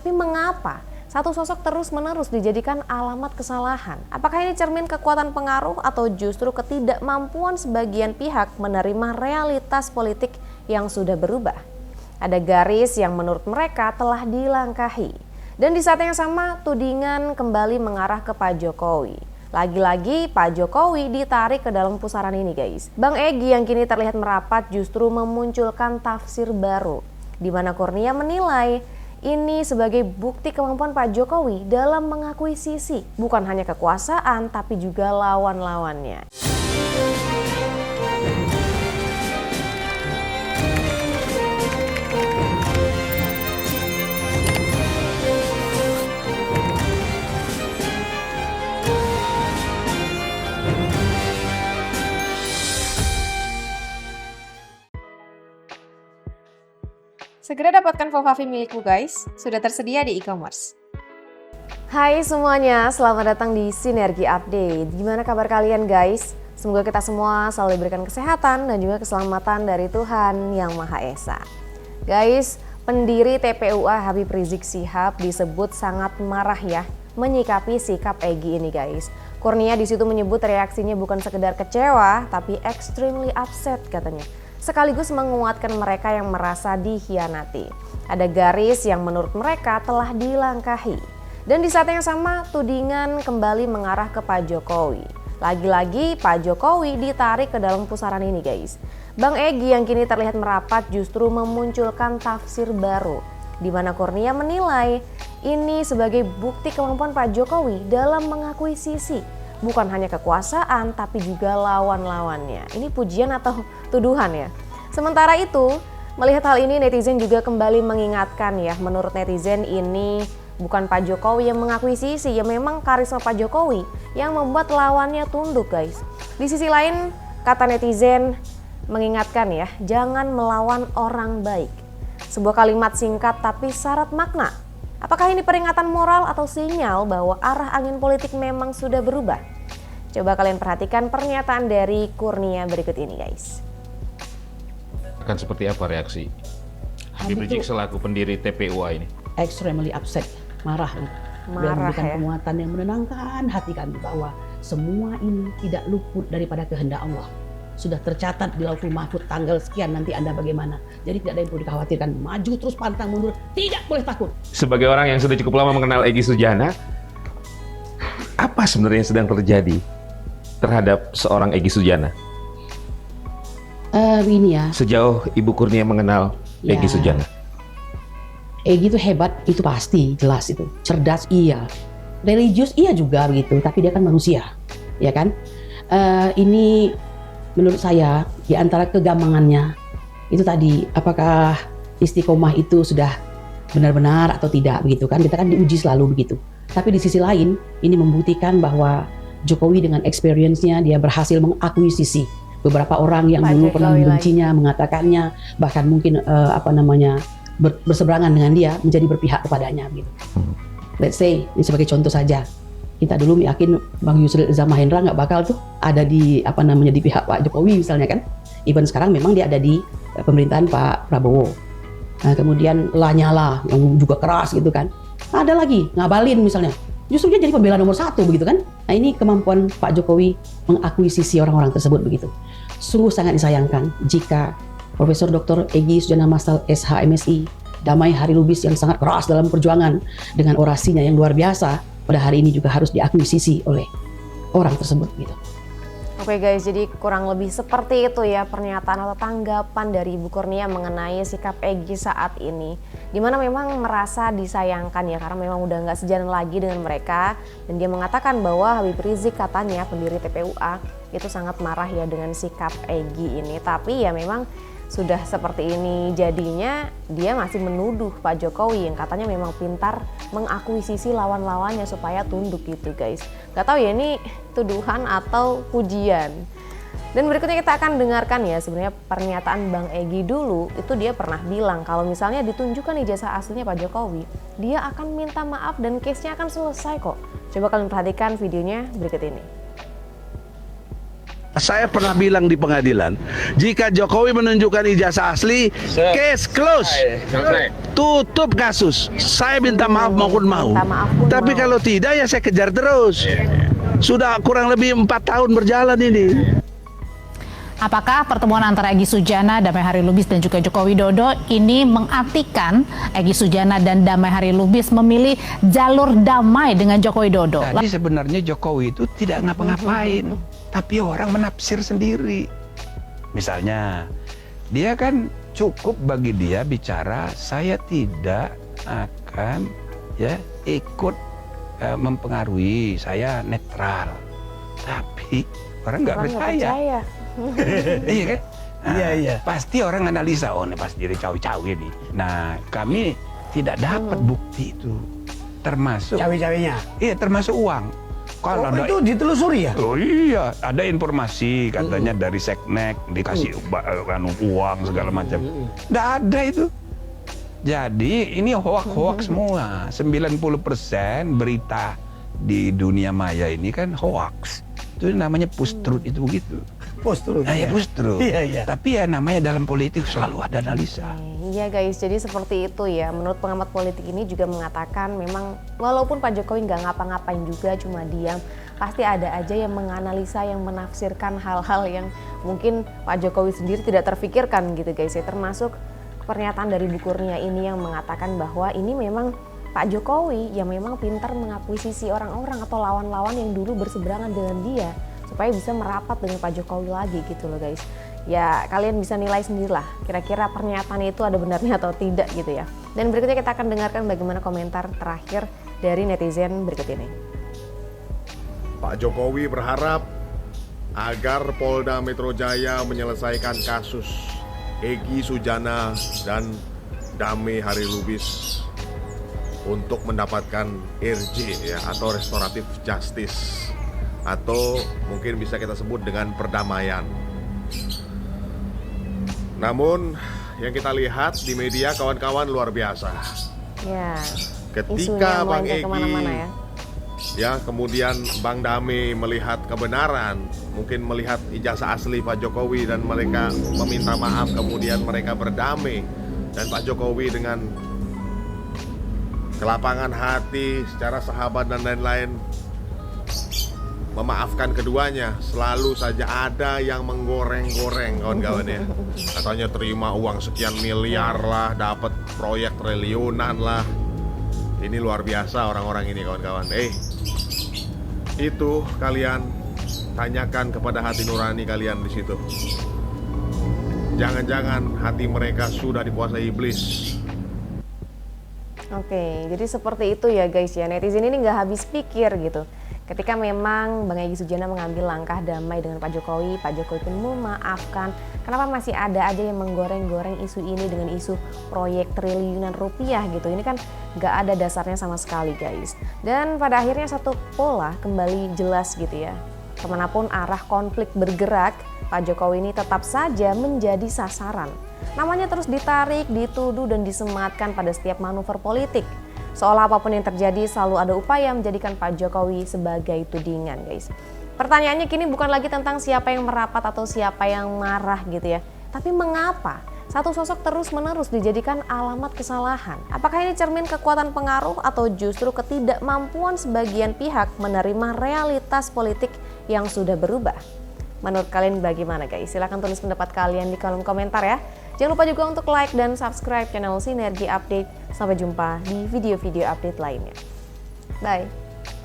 Tapi mengapa satu sosok terus-menerus dijadikan alamat kesalahan? Apakah ini cermin kekuatan pengaruh atau justru ketidakmampuan sebagian pihak menerima realitas politik yang sudah berubah? Ada garis yang menurut mereka telah dilangkahi. Dan di saat yang sama, tudingan kembali mengarah ke Pak Jokowi. Lagi-lagi Pak Jokowi ditarik ke dalam pusaran ini guys. Bang Egy yang kini terlihat merapat justru memunculkan tafsir baru, di mana Kurnia menilai ini sebagai bukti kemampuan Pak Jokowi dalam mengakuisisi bukan hanya kekuasaan tapi juga lawan-lawannya. Segera dapatkan Fofavi milikmu guys, sudah tersedia di e-commerce. Hai semuanya, selamat datang di Sinergi Update. Gimana kabar kalian guys? Semoga kita semua selalu diberikan kesehatan dan juga keselamatan dari Tuhan Yang Maha Esa. Guys, pendiri TPUA Habib Rizik Syihab disebut sangat marah ya menyikapi sikap Egy ini guys. Kurnia di situ menyebut reaksinya bukan sekedar kecewa, tapi extremely upset katanya. Sekaligus menguatkan mereka yang merasa dikhianati. Ada garis yang menurut mereka telah dilangkahi. Dan di saat yang sama, tudingan kembali mengarah ke Pak Jokowi. Lagi-lagi Pak Jokowi ditarik ke dalam pusaran ini guys. Bang Egy yang kini terlihat merapat justru memunculkan tafsir baru, di mana Kurnia menilai ini sebagai bukti kemampuan Pak Jokowi dalam mengakuisisi bukan hanya kekuasaan tapi juga lawan-lawannya. Ini pujian atau tuduhan ya? Sementara itu, melihat hal ini netizen juga kembali mengingatkan ya, menurut netizen ini bukan Pak Jokowi yang mengakuisisi, ya memang karisma Pak Jokowi yang membuat lawannya tunduk guys. Di sisi lain, kata netizen mengingatkan ya, jangan melawan orang baik. Sebuah kalimat singkat tapi syarat makna. Apakah ini peringatan moral atau sinyal bahwa arah angin politik memang sudah berubah? Coba kalian perhatikan pernyataan dari Kurnia berikut ini guys. Akan seperti apa reaksi Habib Rizik selaku pendiri TPUA ini? Extremely upset, marah dan memberikan ya? penguatan yang menenangkan hati kami bahwa semua ini tidak luput daripada kehendak Allah. Sudah tercatat di Lauhul Mahfuz tanggal sekian, nanti Anda bagaimana. Jadi tidak ada yang perlu dikhawatirkan, maju terus pantang mundur, tidak boleh takut. Sebagai orang yang sudah cukup lama mengenal Egy Sujana, apa sebenarnya yang sedang terjadi terhadap seorang Egy Sujana? Ini ya, Sejauh Ibu Kurnia mengenal Egy Sujana. Egy itu hebat, itu pasti, jelas itu. Cerdas, iya. Religius, iya juga begitu. Tapi dia kan manusia, ya kan? Ini menurut saya di antara kegampangannya itu tadi, apakah istiqomah itu sudah benar-benar atau tidak begitu kan? Kita kan diuji selalu begitu. Tapi di sisi lain, ini membuktikan bahwa Jokowi dengan experience-nya dia berhasil mengakuisisi beberapa orang yang dulu pernah membencinya, mengatakannya, bahkan mungkin berseberangan dengan dia, menjadi berpihak kepadanya gitu. Let's say, ini sebagai contoh saja. Kita dulu yakin Bang Yusril Iza Mahendra nggak bakal tuh ada di di pihak Pak Jokowi misalnya kan. Even sekarang memang dia ada di pemerintahan Pak Prabowo. Nah, kemudian Lanyala yang juga keras gitu kan. Ada lagi Ngabalin misalnya. Justru dia jadi pembela nomor 1 begitu kan. Nah, ini kemampuan Pak Jokowi mengakuisisi orang-orang tersebut begitu. Sungguh sangat disayangkan jika Profesor Dr. Egy Sujana Masal SH MSI, Damai Hari Lubis yang sangat keras dalam perjuangan dengan orasinya yang luar biasa, pada hari ini juga harus diakuisisi oleh orang tersebut gitu. Oke guys, jadi kurang lebih seperti itu ya pernyataan atau tanggapan dari Ibu Kurnia mengenai sikap Egy saat ini. Dimana memang merasa disayangkan ya, karena memang udah nggak sejalan lagi dengan mereka. Dan dia mengatakan bahwa Habib Rizik katanya pendiri TPUA itu sangat marah ya dengan sikap Egy ini. Tapi ya memang sudah seperti ini jadinya, dia masih menuduh Pak Jokowi yang katanya memang pintar mengakuisisi lawan-lawannya supaya tunduk gitu guys. Gak tahu ya ini tuduhan atau pujian. Dan berikutnya kita akan dengarkan ya sebenarnya pernyataan Bang Egy dulu. Itu dia pernah bilang kalau misalnya ditunjukkan ijazah aslinya Pak Jokowi, dia akan minta maaf dan case-nya akan selesai kok. Coba kalian perhatikan videonya berikut ini. Saya pernah bilang di pengadilan, jika Jokowi menunjukkan ijazah asli, case close, tutup kasus. Saya minta maaf maupun mau. Minta maaf pun Tapi mau. kalau tidak ya saya kejar terus. Sudah kurang lebih 4 tahun berjalan ini. Apakah pertemuan antara Egy Sujana, Damai Hari Lubis dan juga Joko Widodo ini mengartikan Egy Sujana dan Damai Hari Lubis memilih jalur damai dengan Joko Widodo? Jadi sebenarnya Jokowi itu tidak ngapa-ngapain, tapi orang menafsir sendiri. Misalnya, dia kan cukup bagi dia bicara, saya tidak akan ya ikut mempengaruhi, saya netral. Tapi orang nggak Orang nggak percaya. percaya. Iya kan? Nah, Iya. pasti orang analisa, oh ini pasti dia cawe-cawe nih. Nah, kami tidak dapat bukti itu. Termasuk Cawe-cawenya. iya, termasuk uang. Kalau ada Itu ditelusuri ya? oh iya, ada informasi katanya dari Seknek dikasih uang segala macam. Nggak ada itu. Jadi ini hoax semua. 90% berita di dunia maya ini kan hoax. Itu namanya post truth itu begitu. Post truth. Nah, ya post truth. Iya. Tapi ya namanya dalam politik selalu ada analisa. Iya guys, jadi seperti itu ya. Menurut pengamat politik ini juga mengatakan memang walaupun Pak Jokowi nggak ngapa-ngapain juga, cuma diam, pasti ada aja yang menganalisa, yang menafsirkan hal-hal yang mungkin Pak Jokowi sendiri tidak terfikirkan gitu guys ya. Termasuk pernyataan dari Bu Kurnia ini yang mengatakan bahwa ini memang Pak Jokowi yang memang pintar mengakuisisi orang-orang atau lawan-lawan yang dulu berseberangan dengan dia supaya bisa merapat dengan Pak Jokowi lagi gitu loh guys. Ya kalian bisa nilai sendirilah kira-kira pernyataan itu ada benarnya atau tidak gitu ya. Dan berikutnya kita akan dengarkan bagaimana komentar terakhir dari netizen berikut ini. Pak Jokowi berharap agar Polda Metro Jaya menyelesaikan kasus Egy Sujana dan Damai Hari Lubis untuk mendapatkan RJ ya, atau restoratif justice, atau mungkin bisa kita sebut dengan perdamaian. Namun yang kita lihat di media kawan-kawan luar biasa. Ya, Ketika isunya Bang melenceng Egy kemana-mana ya. ya, kemudian Bang Damai melihat kebenaran, mungkin melihat ijazah asli Pak Jokowi dan mereka meminta maaf, kemudian mereka berdamai, dan Pak Jokowi dengan kelapangan hati secara sahabat dan lain-lain memaafkan keduanya. Selalu saja ada yang menggoreng-goreng kawan-kawan ya. Katanya terima uang sekian miliar lah, dapat proyek triliunan lah. Ini luar biasa orang-orang ini kawan-kawan. Itu kalian tanyakan kepada hati nurani kalian di situ. Jangan-jangan hati mereka sudah dikuasai iblis. Oke, jadi seperti itu ya guys ya. Netizen ini nggak habis pikir gitu. Ketika memang Bang Egy Sujana mengambil langkah damai dengan Pak Jokowi pun memaafkan. Kenapa masih ada aja yang menggoreng-goreng isu ini dengan isu proyek triliunan rupiah gitu. Ini kan nggak ada dasarnya sama sekali guys. Dan pada akhirnya satu pola kembali jelas gitu ya. Kemanapun arah konflik bergerak, Pak Jokowi ini tetap saja menjadi sasaran. Namanya terus ditarik, dituduh, dan disematkan pada setiap manuver politik. Seolah apapun yang terjadi selalu ada upaya menjadikan Pak Jokowi sebagai tudingan guys. Pertanyaannya kini bukan lagi tentang siapa yang merapat atau siapa yang marah gitu ya. Tapi mengapa satu sosok terus-menerus dijadikan alamat kesalahan? Apakah ini cermin kekuatan pengaruh atau justru ketidakmampuan sebagian pihak menerima realitas politik yang sudah berubah? Menurut kalian bagaimana guys? Silahkan tulis pendapat kalian di kolom komentar ya. Jangan lupa juga untuk like dan subscribe channel Sinergi Update. Sampai jumpa di video-video update lainnya. Bye!